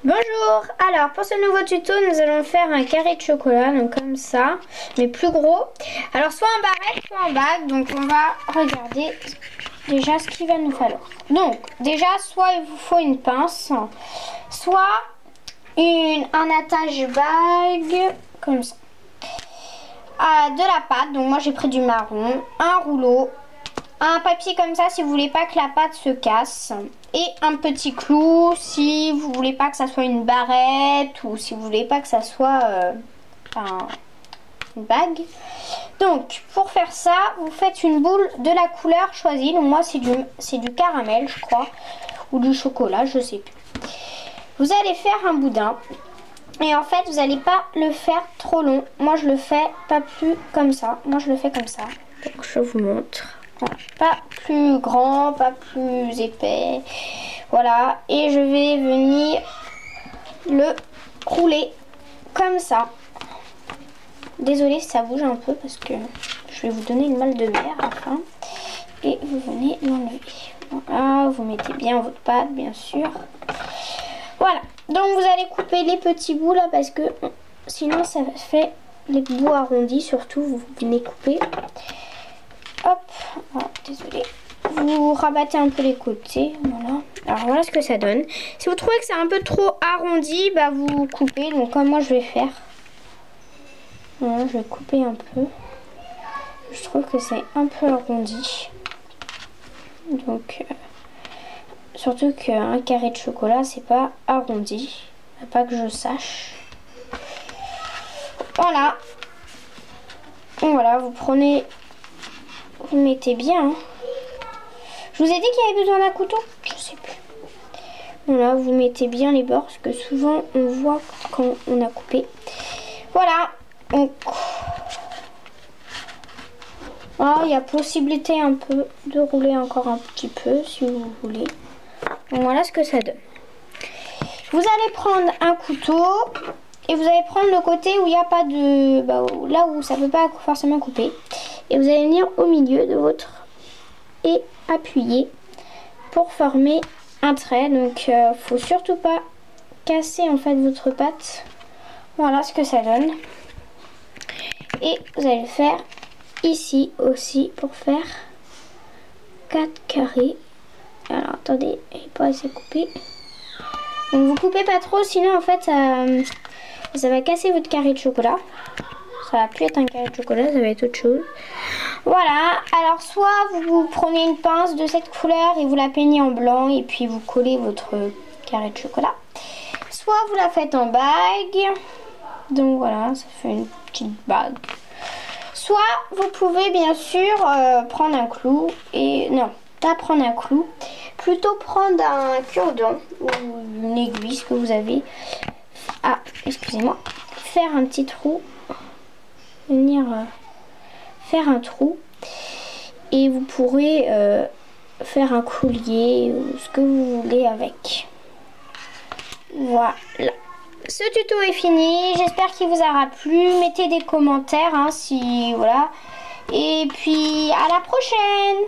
Bonjour, alors pour ce nouveau tuto nous allons faire un carré de chocolat, donc comme ça, mais plus gros. Alors soit en barrette, soit en bague, donc on va regarder déjà ce qu'il va nous falloir. Donc déjà soit il vous faut une pince, soit un attache bague, comme ça. De la pâte, donc moi j'ai pris du marron, un rouleau, un papier comme ça si vous voulez pas que la pâte se casse, et un petit clou si vous voulez pas que ça soit une barrette ou si vous voulez pas que ça soit une bague. Donc pour faire ça vous faites une boule de la couleur choisie, donc moi c'est du caramel je crois, ou du chocolat, je sais plus. Vous allez faire un boudin et en fait vous n'allez pas le faire trop long, moi je le fais pas plus comme ça, moi je le fais comme ça, donc je vous montre. Pas plus grand, pas plus épais. Voilà. Et je vais venir le rouler comme ça. Désolée si ça bouge un peu parce que je vais vous donner une malle de mer enfin. Et vous venez l'enlever. Voilà, vous mettez bien votre pâte bien sûr. Voilà. Donc vous allez couper les petits bouts là parce que sinon ça fait les bouts arrondis. Surtout vous venez couper. Hop, oh, désolé. Vous rabattez un peu les côtés, voilà. Alors voilà ce que ça donne. Si vous trouvez que c'est un peu trop arrondi, bah vous coupez. Donc comme moi je vais faire. Voilà, je vais couper un peu. Je trouve que c'est un peu arrondi. Donc surtout qu'un carré de chocolat c'est pas arrondi. Pas que je sache. Voilà. Donc voilà, vous prenez. Vous mettez bien. Hein. Je vous ai dit qu'il y avait besoin d'un couteau? Je sais plus. Voilà, vous mettez bien les bords parce que souvent on voit quand on a coupé. Voilà. Donc, il y a possibilité un peu de rouler encore un petit peu si vous voulez. Donc, voilà ce que ça donne. Vous allez prendre un couteau et vous allez prendre le côté où il n'y a pas de... là où ça ne peut pas forcément couper. Et vous allez venir au milieu de votre... et appuyer pour former un trait. Donc faut surtout pas casser en fait votre pâte. Voilà ce que ça donne. Et vous allez le faire ici aussi pour faire 4 carrés. Alors attendez, il n'est pas assez coupé. Donc vous coupez pas trop sinon en fait ça va casser votre carré de chocolat. Ça va plus être un carré de chocolat, ça va être autre chose. Voilà, alors soit vous prenez une pince de cette couleur et vous la peignez en blanc et puis vous collez votre carré de chocolat. Soit vous la faites en bague. Donc voilà, ça fait une petite bague. Soit vous pouvez bien sûr prendre un clou et... non, pas prendre un clou. Plutôt prendre un cure-dent ou une aiguille, ce que vous avez. Ah, excusez-moi. Faire un petit trou. Venir faire un trou et vous pourrez faire un collier ou ce que vous voulez avec. Voilà, ce tuto est fini, j'espère qu'il vous aura plu. Mettez des commentaires hein, si voilà, et puis à la prochaine.